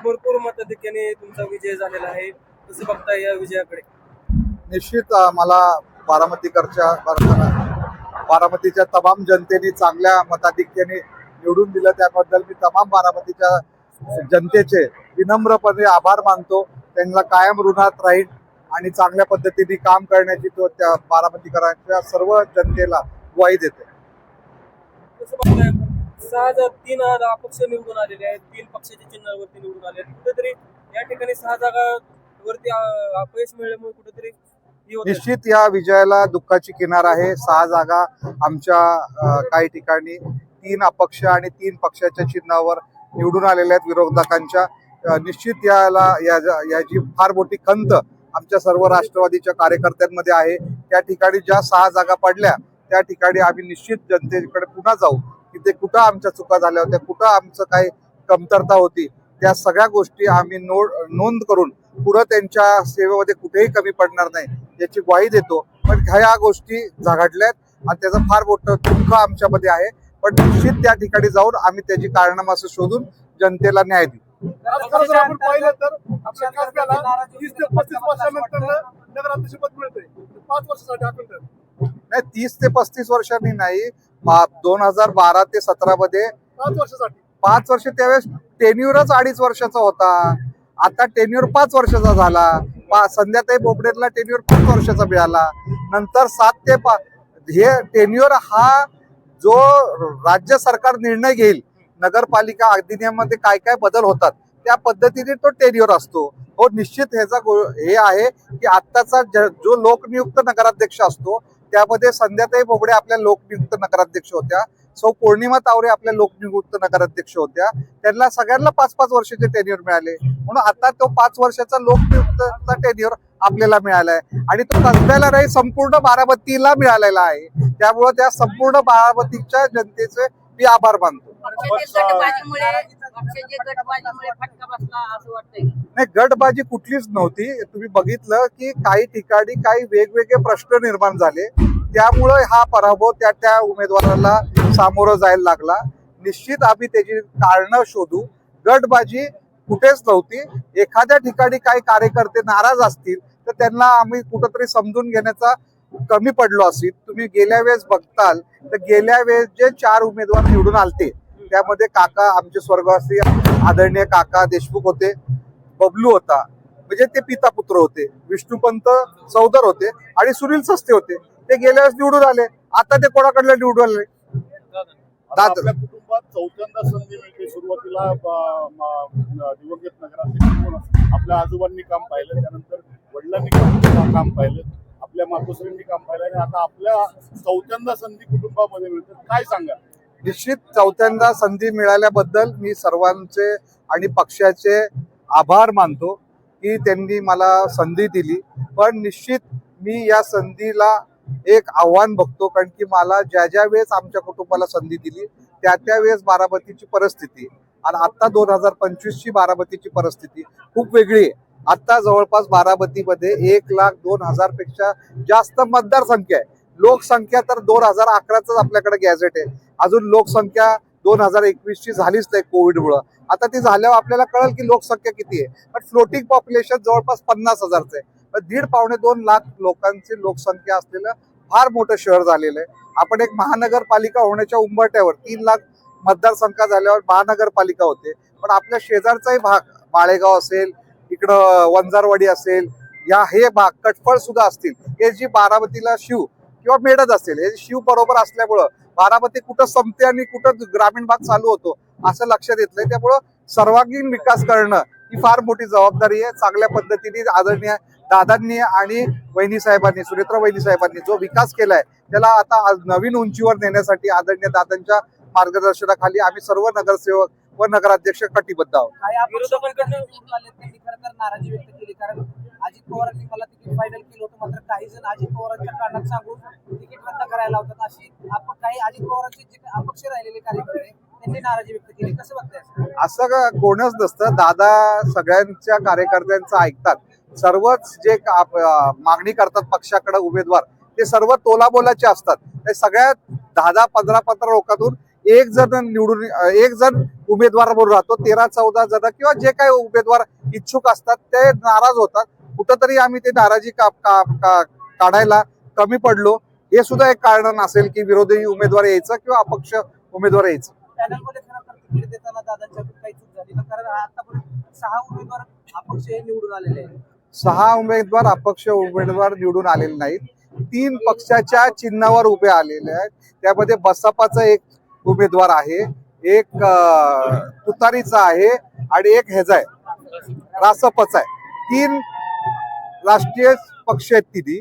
भरपूर मताधिक्याने तुमचा विजय झालेला आहे. कसं बघताय या विजयाकडे? निश्चित मला बारामतीच्या तमाम जनतेने चांगल्या मताधिक्याने निवडून दिलं, त्याबद्दल मी तमाम बारामतीच्या जनतेचे विनम्रपणे आभार मानतो. त्यांना कायम ऋणात राहील आणि चांगल्या पद्धतीने काम करण्याची तो त्या बारामतीकरांच्या सर्व जनतेला ग्वाही देते. कसं बघताय? 6 अपक्ष निवडून आलेले आहेत, 3 पक्षाच्या चिन्हावरती निवडून आले. कुठेतरी या ठिकाणी 6 जागावरती अपयश मिळाल्यामुळे कुठेतरी निश्चित या विजयाला दुःखाची किनार आहे. 6 जागा आमच्या काही ठिकाणी 3 अपक्ष आणि 3 पक्षाच्या चिन्हावर निवडून आलेल्या आहेत विरोधकांच्या. निश्चित याची फार मोठी खंत आमच्या सर्व राष्ट्रवादीच्या कार्यकर्त्यांमध्ये आहे. त्या ठिकाणी ज्या 6 जागा पडल्या त्या ठिकाणी आम्ही निश्चित जनतेकडे पुन्हा जाऊ की ते कुठं आमच्या चुका झाल्या होत्या, कुठं आमचं काही कमतरता होती, त्या सगळ्या गोष्टी आम्ही नोंद करून पुढं त्यांच्या सेवेमध्ये कुठेही कमी पडणार नाही याची ग्वाही देतो. पण ह्या गोष्टी झघडल्यात आणि त्याचं फार मोठं दुःख आमच्यामध्ये आहे. पण निश्चित त्या ठिकाणी जाऊन आम्ही त्याची कारणामासं शोधून जनतेला न्याय देऊ. आपण पाहिलं तर आपल्या खासदाराला 30 ते 35 वर्षानंतर नगराध्यक्षपद मिळतंय. 5 वर्षासाठी आपण नाही, 30 ते 35 वर्षांनी नाही, 2012 ते 17 मध्ये 5 वर्षासाठी 5 वर्ष. त्यावेळेस टेन्युरच 2.5 वर्षाचा होता. आता टेन्युर 5 वर्षाचा झाला. संध्याताई बोबडेला टेन्युर 5 वर्षाचा मिळाला. नंतर 7 ते 5 हे टेन्युर हा जो राज्य सरकार निर्णय घेईल, नगरपालिका अधिनियमामध्ये काय काय बदल होतात त्या पद्धतीने तो टेन्युर असतो. हो, निश्चित ह्याचा हे आहे की आत्ताचा जो लोकनियुक्त नगराध्यक्ष असतो त्यामध्ये संध्याताई बोबडे आपल्या लोकनियुक्त नगराध्यक्ष होत्या, सौ पौर्णिमा तावरे आपल्या लोकनियुक्त नगराध्यक्ष होत्या. त्यांना सगळ्यांना 5-5 वर्षाचे टेन्युर मिळाले. म्हणून आता तो 5 वर्षाचा लोकनियुक्तचा टेन्युर आपल्याला मिळालाय आणि तो कसब्याला नाही, संपूर्ण बारामतीला मिळालेला आहे. त्यामुळे त्या संपूर्ण बारामतीच्या जनतेचे मी आभार मानतो. नाही, गटबाजी कुठलीच नव्हती. तुम्ही बघितलं की काही ठिकाणी काही वेगवेगळे प्रश्न निर्माण झाले, त्यामुळे हा पराभव त्या उमेदवाराला सामोरं जायला लागला. निश्चित आम्ही त्याची कारणं शोधू. गटबाजी कुठेच नव्हती. एखाद्या ठिकाणी काही कार्यकर्ते नाराज असतील तर त्यांना आम्ही कुठंतरी समजून घेण्याचा कमी पडलो असेल. तुम्ही गेल्या वेळेस बघताल तर गेल्या वेळेस जे 4 उमेदवार निवडून आलते त्यामध्ये काका आमचे स्वर्गवासी आदरणीय काका देशमुख होते, बबलू होता म्हणजे ते पिता पुत्र होते, विष्णुपंत चौधर होते आणि सुनील सस्ते होते. ते गेल्या वेळेस निवडून आले. आता ते कोणाकडले निवडून आले? आपल्या कुटुंबात 4थ्यांदा संधी मिळते. सुरुवातीला दिवंगत नगराध्यक्ष आपल्या आजोबांनी काम पाहिलं, त्यानंतर वडिलांनी काम पाहिलं, आपल्या मातोश्रींनी काम पाहिलं आणि आता आपल्या 4थ्यांदा संधी कुटुंबामध्ये मिळते. काय सांगा? निश्चित 4थ्यांदा संधी मिळाल्याबद्दल मी सर्वांचे आणि पक्षाचे आभार मानतो की त्यांनी मला संधी दिली. पण निश्चित मी या संधीला एक आव्हान बघतो, कारण की मला ज्या वेळेस आमच्या कुटुंबाला संधी दिली त्या वेळेस बारामतीची परिस्थिती आणि आता 2025 ची बारामतीची परिस्थिती खूप वेगळी आहे. आता जवळपास बारामतीमध्ये 1,02,000 पेक्षा जास्त मतदारसंख्या आहे. लोकसंख्या तर 2011च आपल्याकडे गॅझेट आहे. अजून लोकसंख्या 2021 ची झालीच नाही कोविडमुळं. आता ती झाल्यावर आपल्याला कळेल की लोकसंख्या किती आहे. पण फ्लोटिंग पॉप्युलेशन जवळपास 50,000चं आहे. 1.5-2 लाख लोकांची लोकसंख्या असलेलं फार मोठं शहर झालेलं आहे. आपण एक महानगरपालिका होण्याच्या उंबरठ्यावर 3 लाख मतदारसंख्या झाल्यावर महानगरपालिका होते. पण आपल्या शेजारचाही भाग, माळेगाव असेल, इकडं वंजारवाडी असेल, हे भाग कटफळ सुद्धा असतील, हे जी बारामतीला शिव किंवा मेडद असेल, हे शिव बरोबर असल्यामुळं बारामती कुठं संपते आणि कुठं ग्रामीण भाग चालू होतो असं लक्षात येतलंय. त्यामुळं सर्वांगीण विकास करणं ही फार मोठी जबाबदारी आहे. चांगल्या पद्धतीने आदरणीय दादांनी आणि वहिनी साहेबांनी, सुनेत्रा वहिनी साहेबांनी जो विकास केलाय त्याला आता नवीन उंचीवर नेण्यासाठी आदरणीय दादांच्या मार्गदर्शनाखाली आम्ही सर्व नगरसेवक व नगराध्यक्ष कटिबद्ध आहोत. नाराजी व्यक्त केली, कारण अजित पवारांनी मला तिकीट फायनल केलं होतं, मात्र काही जण अजित पवारांच्या कारणात सांगून तिकीट रद्द करायला लावतात. अशी काही अजित पवारांचे जे अपक्ष राहिलेले कार्यकर्ते त्यांनी नाराजी व्यक्त केली. कसं बघताय? असं कोणच नसतं. दादा सगळ्यांच्या कार्यकर्त्यांचं ऐकतात. सर्वच जे मागणी करतात पक्षाकडे उमेदवार ते सर्व तोलाबोलाचे असतात. ते सगळ्या 10-15 लोकांतून एक जण उमेदवार म्हणून राहतो, 13-14 जण किंवा जे काही उमेदवार इच्छुक असतात ते नाराज होतात. कुठंतरी आम्ही ते नाराजी काढायला कमी पडलो. हे सुद्धा एक कारण असेल की विरोधी उमेदवार यायचं किंवा अपक्ष उमेदवार यायचं. पॅनलमध्ये खरं तर तिकीट देताना दादांच्याकडून काही चूक झाली का? कारण आतापर्यंत 6 उमेदवार अपक्ष हे निवडून आलेले आहेत. 6 उमेदवार अपक्ष उमेदवार निवडून आलेले नाहीत. 3 पक्षाच्या चिन्हावर उभे आलेले आहेत. त्यामध्ये बसपाचा एक उमेदवार आहे, एक तुतारीचा आहे आणि एक ह्याचा आहे, रासपचा आहे. 3 राष्ट्रीय पक्ष आहेत तिन्ही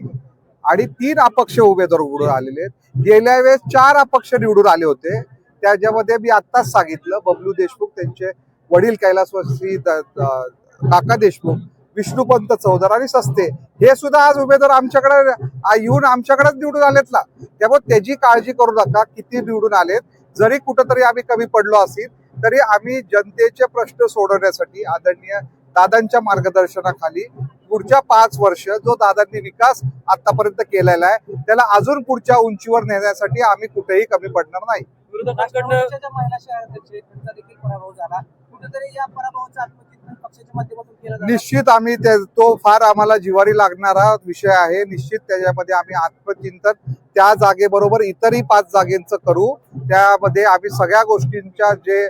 आणि 3 अपक्ष उमेदवार निवडून आलेले आहेत. गेल्या वेळेस 4 अपक्ष निवडून आले होते. त्याच्यामध्ये मी आत्ताच सांगितलं, बबलू देशमुख, त्यांचे वडील कैलासवासी काका देशमुख, विष्णुपंत चौधर आणि सस्ते, हे सुद्धा आज उमेदवार आमच्याकडे येऊन आमच्याकडेच निवडून आलेत ना. त्यामुळे त्याची काळजी करू नका. किती निवडून आलेत, जरी कुठंतरी आम्ही कमी पडलो असेल तरी आम्ही जनतेचे प्रश्न सोडवण्यासाठी आदरणीय दादांच्या मार्गदर्शनाखाली पुढच्या 5 वर्ष जो दादांनी विकास आतापर्यंत केलेला आहे त्याला अजून पुढच्या उंचीवर नेण्यासाठी आम्ही कुठेही कमी पडणार नाही. विरोधकांकडनं राष्ट्रवादीच्या ज्या महिला शहराध्यक्ष आहेत, त्यांचा देखील पराभव झाला. कुठेतरी या पराभवाचं आत्मचिंतन पक्षाच्या माध्यमातून केलं जातं. निश्चित आम्ही तो फार आम्हाला जिव्हारी लागणारा विषय आहे. निश्चित त्याच्यामध्ये आम्ही आत्मचिंतन त्या जागेबरोबर इतरही 5 जागेंचं करू. त्यामध्ये आम्ही सगळ्या गोष्टींच्या जे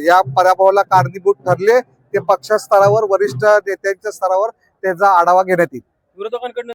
या पराभवाला कारणीभूत ठरले ते पक्षस्तरावर, वरिष्ठ नेत्यांच्या स्तरावर त्याचा आढावा घेण्यात येईल. विरोधकांकडनं